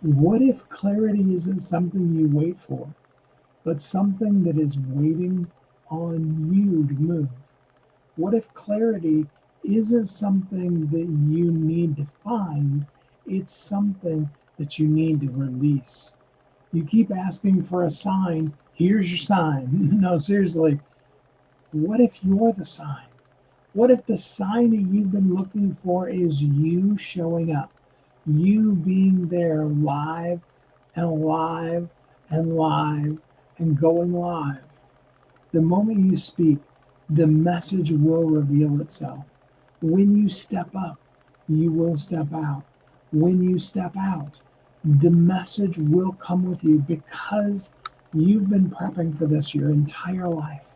What if clarity isn't something you wait for, but something that is waiting on you to move? What if clarity isn't something that you need to find, it's something that you need to release? You keep asking for a sign, here's your sign. No, seriously, what if you're the sign? What if the sign that you've been looking for is you showing up, you being there live and live and live and going live? The moment you speak, the message will reveal itself. When you step up, you will step out. When you step out, the message will come with you because you've been prepping for this your entire life.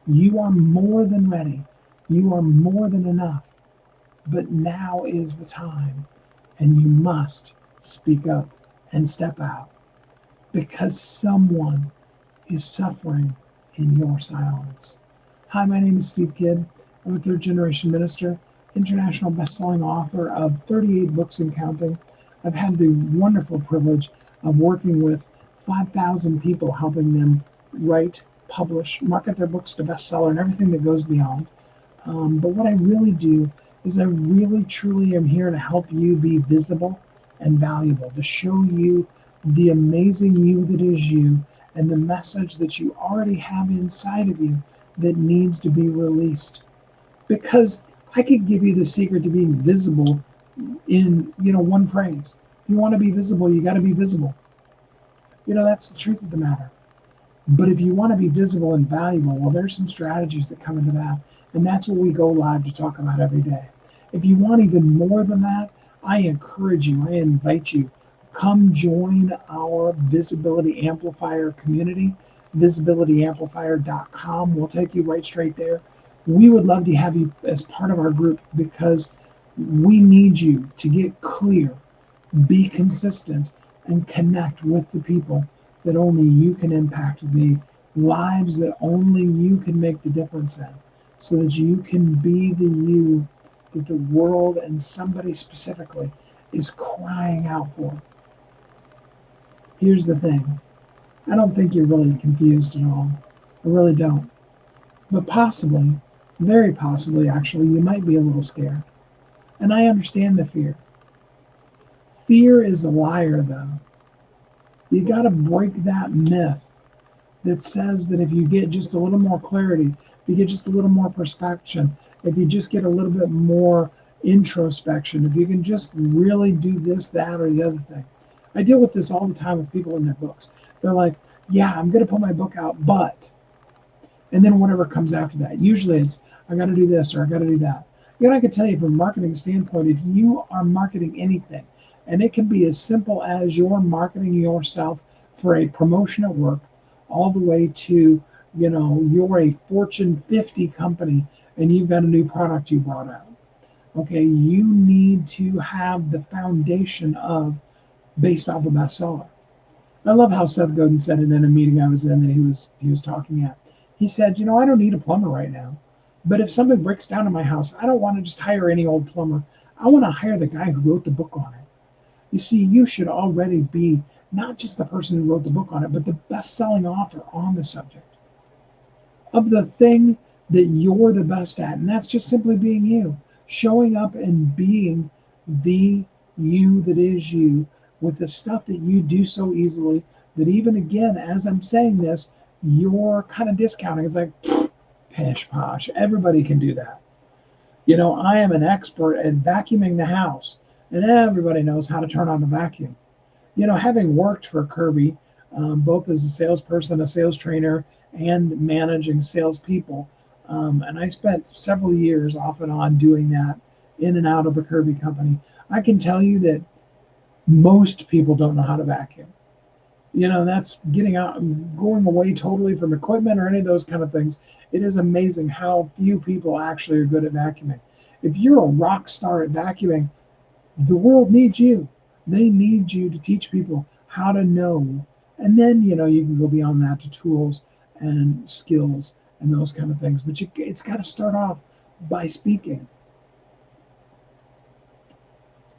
You are more than ready. You are more than enough. But now is the time, and you must speak up and step out because someone is suffering in your silence. Hi, my name is Steve Kidd. I'm a third generation minister, international best-selling author of 38 books and counting. I've had the wonderful privilege of working with 5,000 people, helping them write, publish, market their books to bestseller, and everything that goes beyond. But what I really do is I really truly am here to help you be visible and valuable, to show you the amazing you that is you and the message that you already have inside of you that needs to be released. Because I could give you the secret to being visible in, one phrase. If you want to be visible, you got to be visible. That's the truth of the matter. But if you want to be visible and valuable, well, there's some strategies that come into that. And that's what we go live to talk about every day. If you want even more than that, I encourage you, I invite you, come join our Visibility Amplifier community, visibilityamplifier.com. We'll take you right straight there. We would love to have you as part of our group because we need you to get clear, be consistent, and connect with the people that only you can impact, the lives that only you can make the difference in, so that you can be the you that the world and somebody specifically is crying out for. Here's the thing, I don't think you're really confused at all. I really don't. But possibly, very possibly actually, you might be a little scared. And I understand the fear. Fear is a liar, though. You got to break that myth that says that if you get just a little more clarity, if you get just a little more perspection, if you just get a little bit more introspection, if you can just really do this, that, or the other thing. I deal with this all the time with people in their books. They're like, yeah, I'm going to put my book out, but, and then whatever comes after that. Usually it's, I got to do this or I got to do that. I can tell you from a marketing standpoint, if you are marketing anything, and it can be as simple as you're marketing yourself for a promotion at work, all the way to, you're a Fortune 50 company and you've got a new product you brought out. Okay, you need to have the foundation of based off a bestseller. I love how Seth Godin said it in a meeting I was in that he was talking at. He said, I don't need a plumber right now, but if something breaks down in my house, I don't want to just hire any old plumber. I want to hire the guy who wrote the book on it. You see, you should already be not just the person who wrote the book on it, but the best-selling author on the subject of the thing that you're the best at. And that's just simply being you, showing up and being the you that is you with the stuff that you do so easily that even again, as I'm saying this, you're kind of discounting. It's like, pish posh, everybody can do that. I am an expert at vacuuming the house, and everybody knows how to turn on the vacuum. Having worked for Kirby, both as a salesperson, a sales trainer, and managing salespeople, and I spent several years off and on doing that in and out of the Kirby company. I can tell you that most people don't know how to vacuum. That's getting out, going away totally from equipment or any of those kind of things. It is amazing how few people actually are good at vacuuming. If you're a rock star at vacuuming, the world needs you. They need you to teach people how to know. And then, you can go beyond that to tools and skills and those kind of things. But it's got to start off by speaking.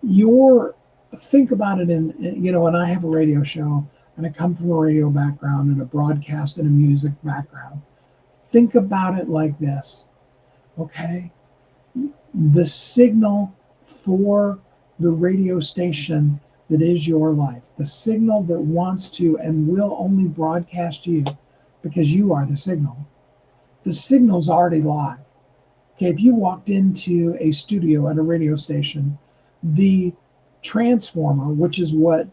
Your Think about it and I have a radio show and I come from a radio background and a broadcast and a music background. Think about it like this, okay? The signal for the radio station that is your life, the signal that wants to and will only broadcast you because you are the signal. The signal's already live. Okay, if you walked into a studio at a radio station, the transformer, which is what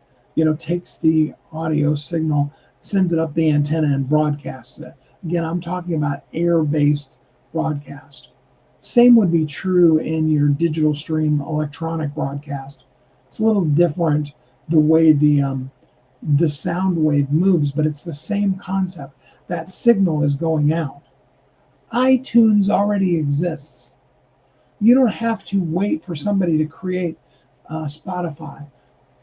takes the audio signal, sends it up the antenna and broadcasts it. Again, I'm talking about air-based broadcast. Same would be true in your digital stream electronic broadcast. It's a little different the way the sound wave moves, but it's the same concept. That signal is going out. iTunes already exists. You don't have to wait for somebody to create Spotify,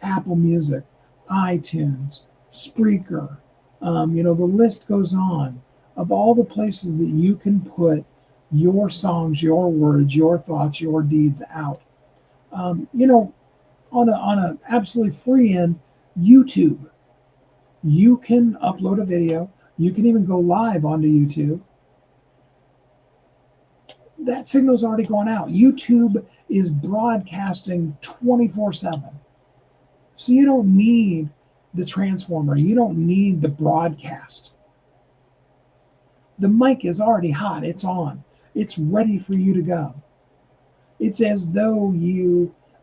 Apple Music, iTunes, Spreaker. The list goes on of all the places that you can put your songs, your words, your thoughts, your deeds out. On a absolutely free end, YouTube. You can upload a video. You can even go live onto YouTube. That signal's already gone out. YouTube is broadcasting 24/7. So you don't need the transformer. You don't need the broadcast. The mic is already hot. It's on. It's ready for you to go. It's as though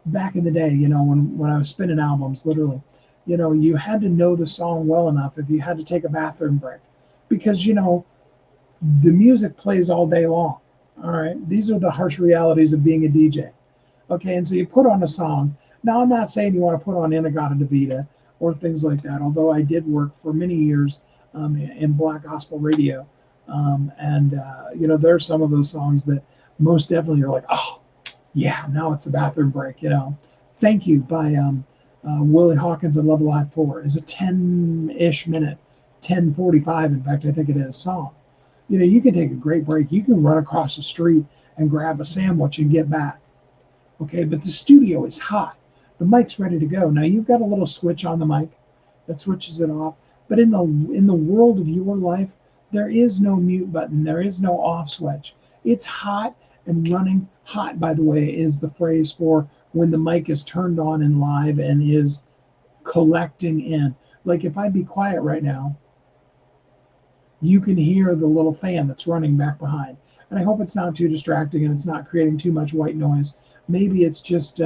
back in the day, when I was spinning albums, literally, you had to know the song well enough if you had to take a bathroom break. Because, the music plays all day long. All right. These are the harsh realities of being a DJ. Okay. And so you put on a song. Now, I'm not saying you want to put on In-A-Gadda-Da-Vida or things like that, although I did work for many years in Black Gospel Radio. There are some of those songs that most definitely are like, oh, yeah, now it's a bathroom break. Thank You by Willie Hawkins and Love Alive 4 is a 10-ish minute, 10:45, in fact, I think it is, song. You can take a great break. You can run across the street and grab a sandwich and get back. Okay, but the studio is hot. The mic's ready to go. Now you've got a little switch on the mic that switches it off. But in the world of your life, there is no mute button. There is no off switch. It's hot and running. Hot, by the way, is the phrase for when the mic is turned on and live and is collecting in. Like if I be quiet right now, you can hear the little fan that's running back behind. And I hope it's not too distracting and it's not creating too much white noise. Maybe it's just,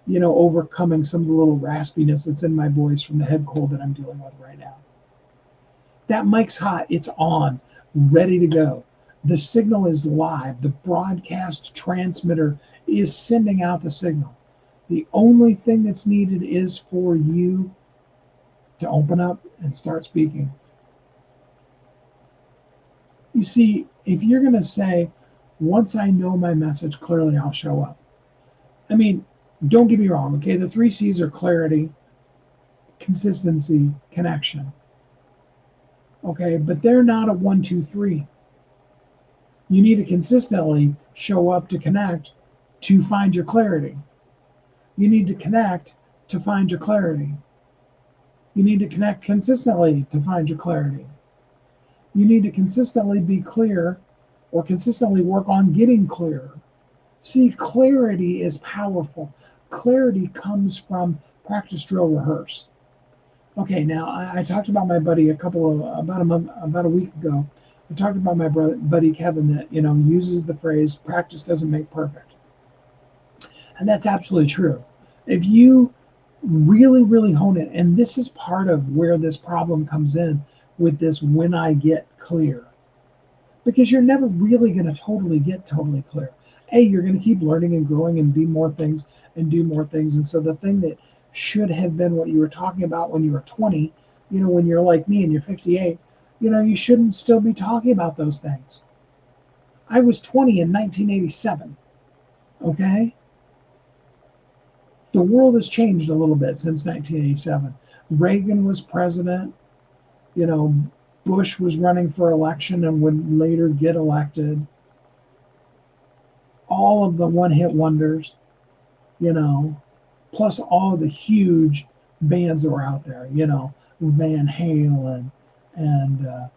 overcoming some of the little raspiness that's in my voice from the head cold that I'm dealing with right now. That mic's hot. It's on, ready to go. The signal is live. The broadcast transmitter is sending out the signal. The only thing that's needed is for you to open up and start speaking. You see, if you're going to say, once I know my message clearly, I'll show up. I mean, don't get me wrong, okay? The 3 C's are clarity, consistency, connection. Okay, but they're not a 1, 2, 3. You need to consistently show up to connect to find your clarity. You need to connect to find your clarity. You need to connect consistently to find your clarity. You need to consistently be clear or consistently work on getting clearer. See, clarity is powerful. Clarity comes from practice, drill, rehearse. Okay, now I talked about my buddy about a week ago. I talked about my buddy Kevin that uses the phrase "practice doesn't make perfect," and that's absolutely true. If you really, really hone it, and this is part of where this problem comes in with this when I get clear. Because you're never really going to totally get totally clear. You're going to keep learning and growing and be more things and do more things. And so the thing that should have been what you were talking about when you were 20, when you're like me and you're 58, you shouldn't still be talking about those things. I was 20 in 1987, okay? The world has changed a little bit since 1987. Reagan was president. Bush was running for election and would later get elected. All of the one-hit wonders, plus all the huge bands that were out there, Van Halen and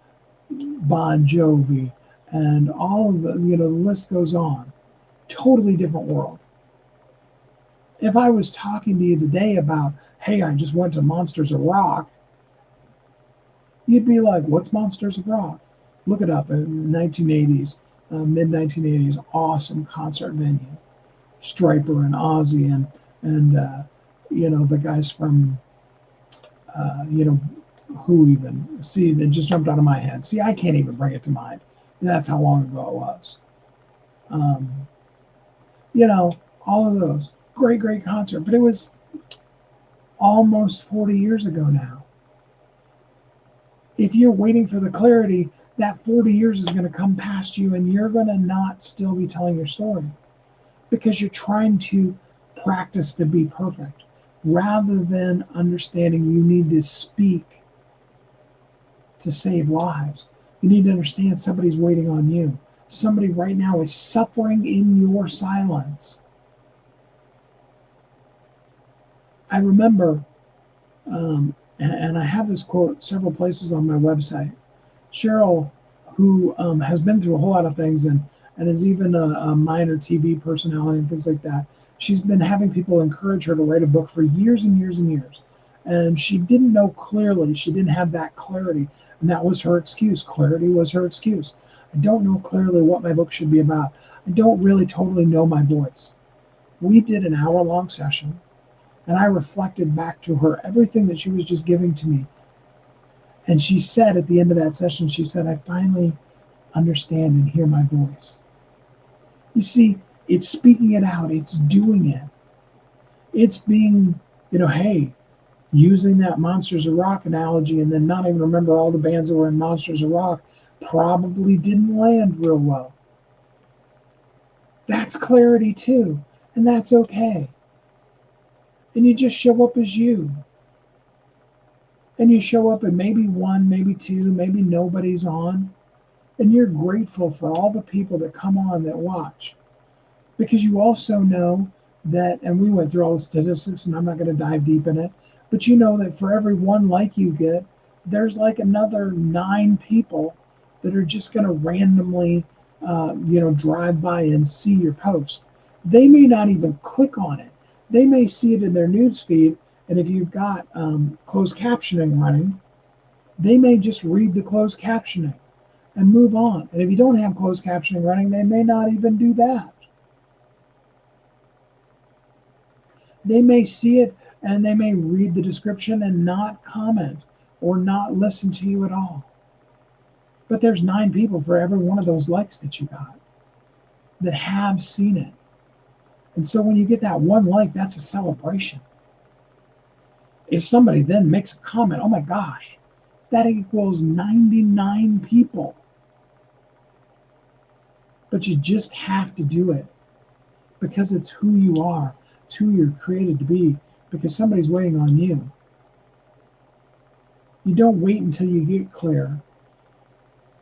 Bon Jovi and all of the list goes on. Totally different world. If I was talking to you today about, hey, I just went to Monsters of Rock, you'd be like, what's Monsters of Rock? Look it up in 1980s, mid 1980s, awesome concert venue. Striper and Ozzy and the guys from who even see that just jumped out of my head. See, I can't even bring it to mind. That's how long ago it was. Um, all of those great concert, but it was almost 40 years ago now. If you're waiting for the clarity, that 40 years is going to come past you, and you're going to not still be telling your story because you're trying to practice to be perfect rather than understanding you need to speak to save lives. You need to understand somebody's waiting on you. Somebody right now is suffering in your silence. I remember, and I have this quote several places on my website. Cheryl, who has been through a whole lot of things and is even a minor TV personality and things like that, she's been having people encourage her to write a book for years and years and years. And she didn't know clearly, she didn't have that clarity, and that was her excuse. Clarity was her excuse. I don't know clearly what my book should be about. I don't really totally know my voice. We did an hour-long session, and I reflected back to her everything that she was just giving to me. And she said at the end of that session, she said, I finally understand and hear my voice. You see, it's speaking it out, it's doing it. It's being, hey, using that Monsters of Rock analogy and then not even remember all the bands that were in Monsters of Rock probably didn't land real well. That's clarity too, and that's okay. And you just show up as you. And you show up and maybe one, maybe two, maybe nobody's on. And you're grateful for all the people that come on that watch. Because you also know that, and we went through all the statistics and I'm not going to dive deep in it, but you know that for every one like you get, there's like another 9 people that are just going to randomly, drive by and see your post. They may not even click on it. They may see it in their news feed, and if you've got closed captioning running, they may just read the closed captioning and move on. And if you don't have closed captioning running, they may not even do that. They may see it and they may read the description and not comment or not listen to you at all. But there's 9 people for every one of those likes that you got that have seen it. And so when you get that one like, that's a celebration. If somebody then makes a comment, oh my gosh, that equals 99 people. But you just have to do it because it's who you are. It's who you're created to be because somebody's waiting on you. You don't wait until you get clear.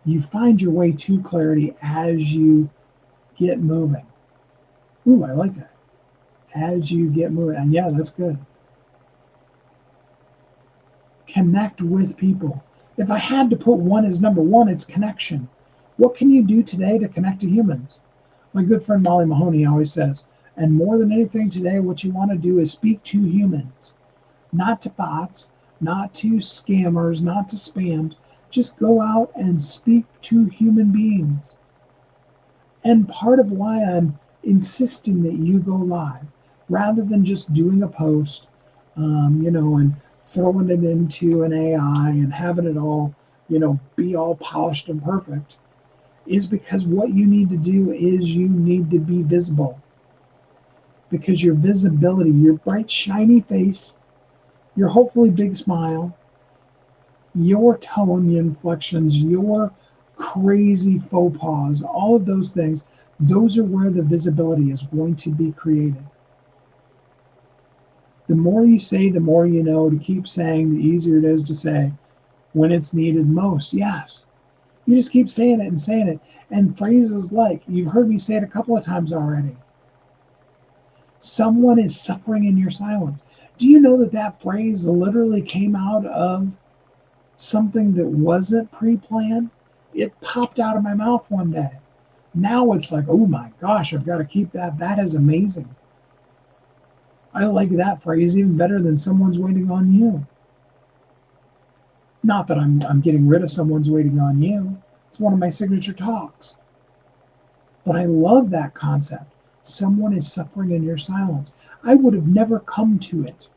You find your way to clarity as you get moving. Ooh, I like that. As you get moving. And yeah, that's good. Connect with people. If I had to put one as number one, it's connection. What can you do today to connect to humans? My good friend Molly Mahoney always says, and more than anything today, what you want to do is speak to humans, not to bots, not to scammers, not to spams. Just go out and speak to human beings. And part of why I'm insisting that you go live, rather than just doing a post, and throwing it into an AI and having it all, be all polished and perfect, is because what you need to do is you need to be visible. Because your visibility, your bright, shiny face, your hopefully big smile, your tone, your inflections, your crazy faux pas, all of those things, those are where the visibility is going to be created. The more you say, the more you know. To keep saying, the easier it is to say when it's needed most. Yes. You just keep saying it and saying it. And phrases like, you've heard me say it a couple of times already. Someone is suffering in your silence. Do you know that that phrase literally came out of something that wasn't pre-planned? It popped out of my mouth one day. Now it's like, oh my gosh, I've got to keep that. That is amazing. I like that phrase even better than someone's waiting on you. Not that I'm getting rid of someone's waiting on you. It's one of my signature talks. But I love that concept. Someone is suffering in your silence. I would have never come to it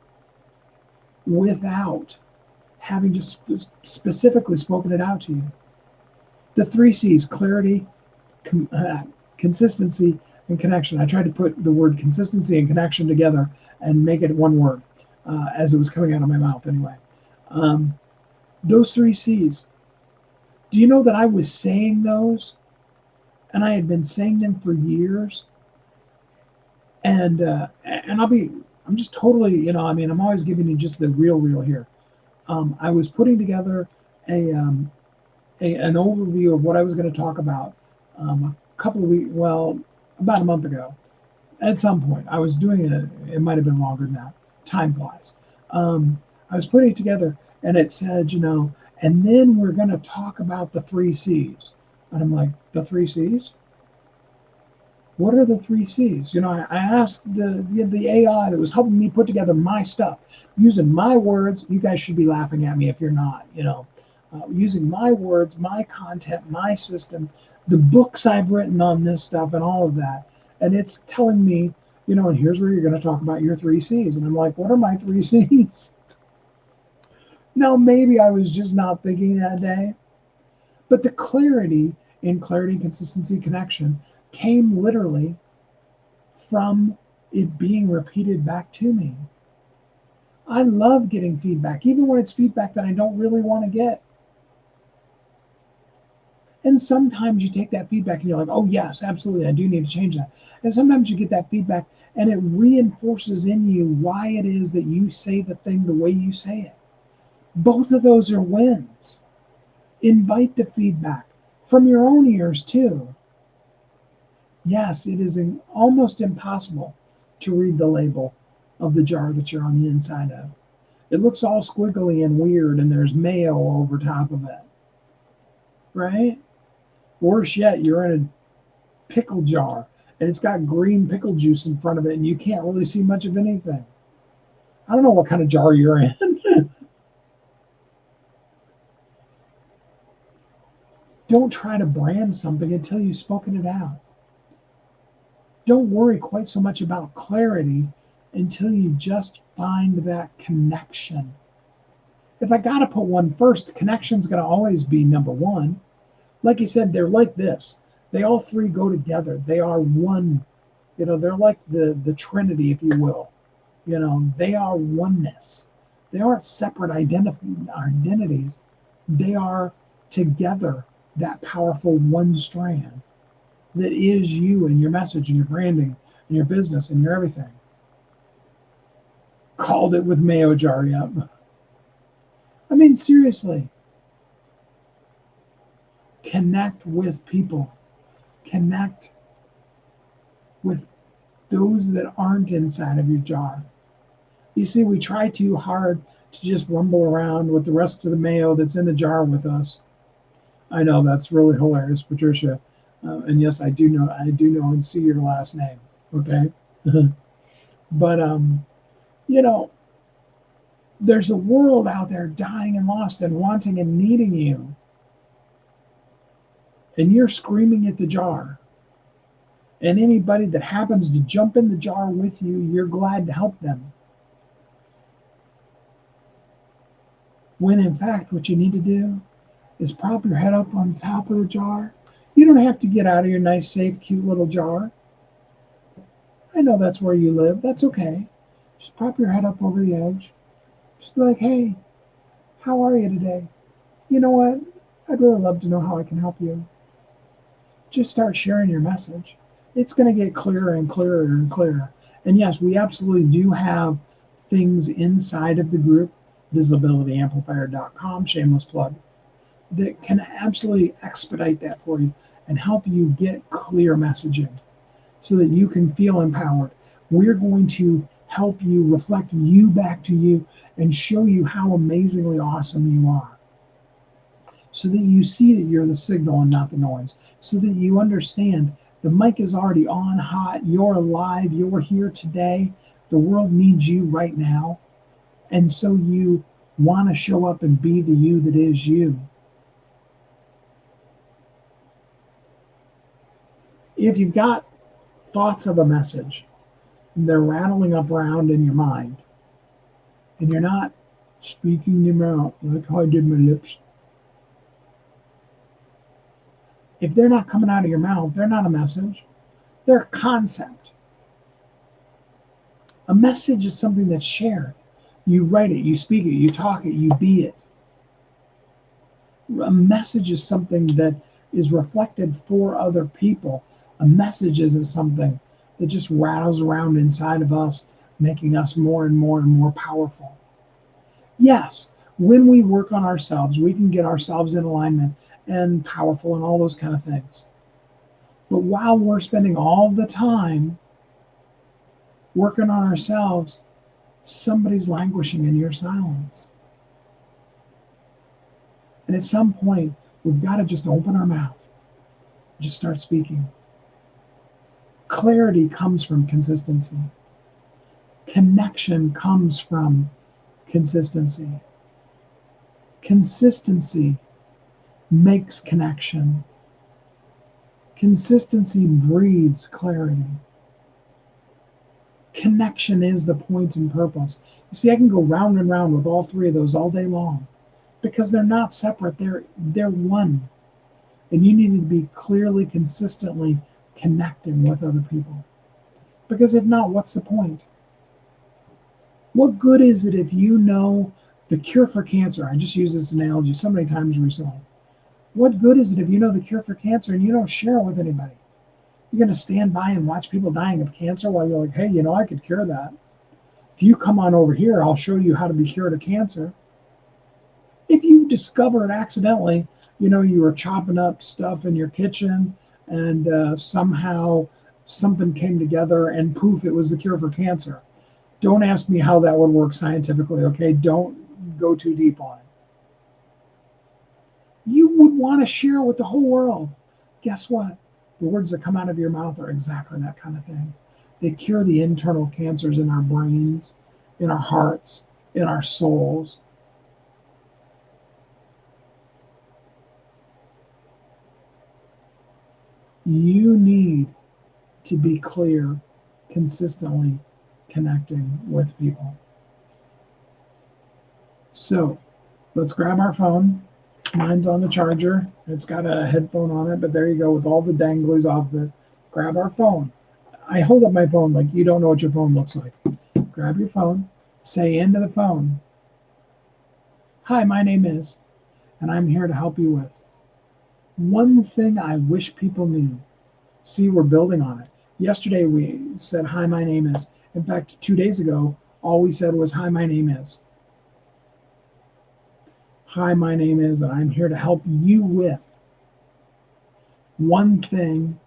without having just specifically spoken it out to you. The three C's: clarity, consistency, and connection. I tried to put the word consistency and connection together and make it one word as it was coming out of my mouth anyway. Um, those three C's. Do you know that I was saying those and I had been saying them for years? And I'm just totally, I'm always giving you just the real here. I was putting together a, um, an overview of what I was going to talk about a couple of weeks, well, about a month ago. At some point, I was doing it. It might have been longer than that. Time flies. I was putting it together, and it said, and then we're going to talk about the three C's. And I'm like, the three C's? What are the three C's? I asked the AI that was helping me put together my stuff using my words. You guys should be laughing at me if you're not. Using my words, my content, my system, the books I've written on this stuff, and all of that. And it's telling me, and here's where you're going to talk about your three C's. And I'm like, what are my three C's? Now, maybe I was just not thinking that day, but the clarity, consistency, connection came literally from it being repeated back to me. I love getting feedback, even when it's feedback that I don't really want to get. And sometimes you take that feedback and you're like, oh, yes, absolutely, I do need to change that. And sometimes you get that feedback and it reinforces in you why it is that you say the thing the way you say it. Both of those are wins. Invite the feedback from your own ears, too. Yes, it is almost impossible to read the label of the jar that you're on the inside of. It looks all squiggly and weird, and there's mayo over top of it, right? Worse yet, you're in a pickle jar, and it's got green pickle juice in front of it, and you can't really see much of anything. I don't know what kind of jar you're in. Don't try to brand something until you've spoken it out. Don't worry quite so much about clarity until you just find that connection. If I got to put one first, connection's going to always be number one. Like you said, they're like this. They all three go together. They are one. They're like the Trinity, if you will. They are oneness. They aren't separate identities. They are together, that powerful one strand that is you and your message and your branding and your business and your everything. Called it with mayo jar, yep. I mean, seriously. Connect with people. Connect with those that aren't inside of your jar. You see, we try too hard to just rumble around with the rest of the mayo that's in the jar with us. I know that's really hilarious, Patricia. And yes, I do know and see your last name. Okay. But, there's a world out there dying and lost and wanting and needing you. And you're screaming at the jar. And anybody that happens to jump in the jar with you, you're glad to help them. When in fact, what you need to do is prop your head up on top of the jar. You don't have to get out of your nice, safe, cute little jar. I know that's where you live. That's okay. Just prop your head up over the edge. Just be like, hey, how are you today? You know what? I'd really love to know how I can help you. Just start sharing your message. It's going to get clearer and clearer and clearer. And yes, we absolutely do have things inside of the group, visibilityamplifier.com, shameless plug, that can absolutely expedite that for you and help you get clear messaging so that you can feel empowered. We're going to help you reflect you back to you and show you how amazingly awesome you are, so that you see that you're the signal and not the noise, so that you understand the mic is already on hot, you're alive, you're here today, the world needs you right now, and so you want to show up and be the you that is you. If you've got thoughts of a message, they're rattling up around in your mind, and you're not speaking them out like how I did my lips. If they're not coming out of your mouth, they're not a message. They're a concept. A message is something that's shared. You write it, you speak it, you talk it, you be it. A message is something that is reflected for other people. A message isn't something that just rattles around inside of us, making us more and more and more powerful. Yes, when we work on ourselves, we can get ourselves in alignment and powerful and all those kind of things. But while we're spending all the time working on ourselves, somebody's languishing in your silence. And at some point, we've got to just open our mouth, just start speaking. Clarity comes from consistency. Connection comes from consistency. Consistency makes connection. Consistency breeds clarity. Connection is the point and purpose. You see, I can go round and round with all three of those all day long because they're not separate, they're one. And you need to be clearly, consistently connecting with other people. Because if not, what's the point? What good is it if you know the cure for cancer? I just used this analogy so many times recently. What good is it if you know the cure for cancer and you don't share it with anybody? You're going to stand by and watch people dying of cancer while you're like, hey, I could cure that. If you come on over here, I'll show you how to be cured of cancer. If you discover it accidentally, you were chopping up stuff in your kitchen and somehow something came together and poof, it was the cure for cancer. Don't ask me how that would work scientifically, okay? Don't go too deep on it. You would want to share it with the whole world. Guess what? The words that come out of your mouth are exactly that kind of thing. They cure the internal cancers in our brains, in our hearts, in our souls. You need to be clear, consistently connecting with people. So let's grab our phone. Mine's on the charger. It's got a headphone on it, but there you go with all the danglies off of it. Grab our phone. I hold up my phone like you don't know what your phone looks like. Grab your phone. Say into the phone, hi, my name is, and I'm here to help you with. One thing I wish people knew. See, we're building on it. Yesterday we said, hi, my name is. In fact, 2 days ago, all we said was, hi, my name is. Hi, my name is, and I'm here to help you with. One thing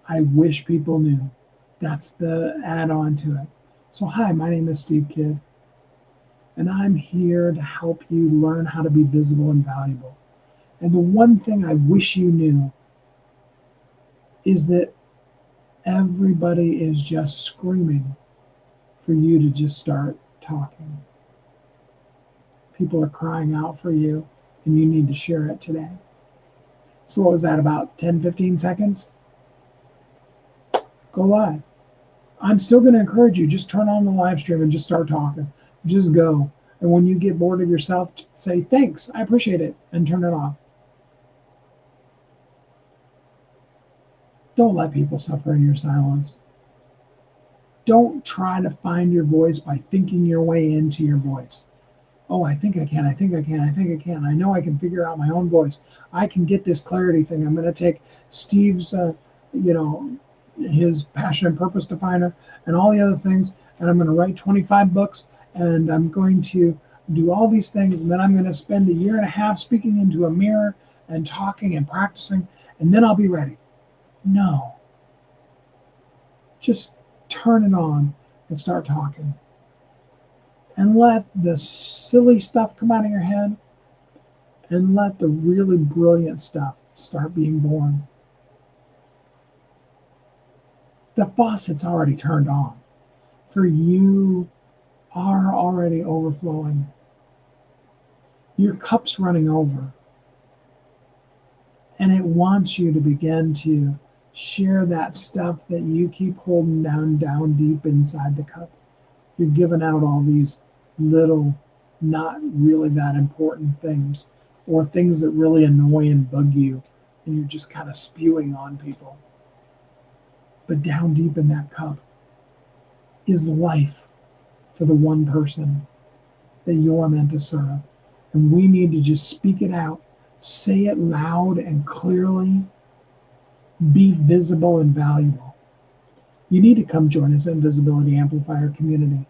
I wish people knew. That's the add-on to it. So, hi, my name is Steve Kidd, and I'm here to help you learn how to be visible and valuable. And the one thing I wish you knew is that everybody is just screaming for you to just start talking. People are crying out for you, and you need to share it today. So what was that, about 10, 15 seconds? Go live. I'm still going to encourage you, just turn on the live stream and just start talking. Just go. And when you get bored of yourself, say, thanks, I appreciate it, and turn it off. Don't let people suffer in your silence. Don't try to find your voice by thinking your way into your voice. Oh, I think I can, I think I can, I think I can. I know I can figure out my own voice. I can get this clarity thing. I'm going to take Steve's, his passion and purpose definer and all the other things, and I'm going to write 25 books, and I'm going to do all these things, and then I'm going to spend 1.5 years speaking into a mirror and talking and practicing, and then I'll be ready. No. Just turn it on. and start talking. And let the silly stuff come out of your head and let the really brilliant stuff start being born. The faucet's already turned on. For you are already overflowing. Your cup's running over. And it wants you to begin to share that stuff that you keep holding down deep inside the cup. You're giving out all these little, not really that important things, or things that really annoy and bug you, and you're just kind of spewing on people. But down deep in that cup is life for the one person that you're meant to serve. And we need to just speak it out, say it loud and clearly, be visible and valuable. You need to come join us in Visibility Amplifier community.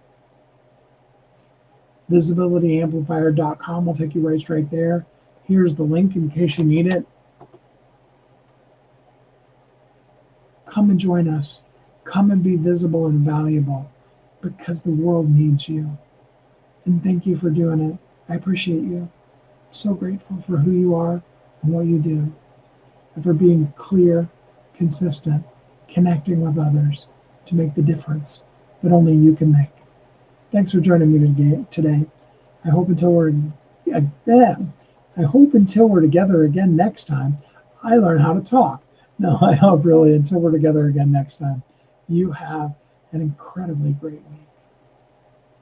VisibilityAmplifier.com will take you right straight there. Here's the link in case you need it. Come and join us. Come and be visible and valuable because the world needs you. And thank you for doing it. I appreciate you. I'm so grateful for who you are and what you do, and for being clear, consistent, connecting with others to make the difference that only you can make. Thanks for joining me today. I hope until we're together again next time, I learn how to talk. No, I hope really until we're together again next time, you have an incredibly great week.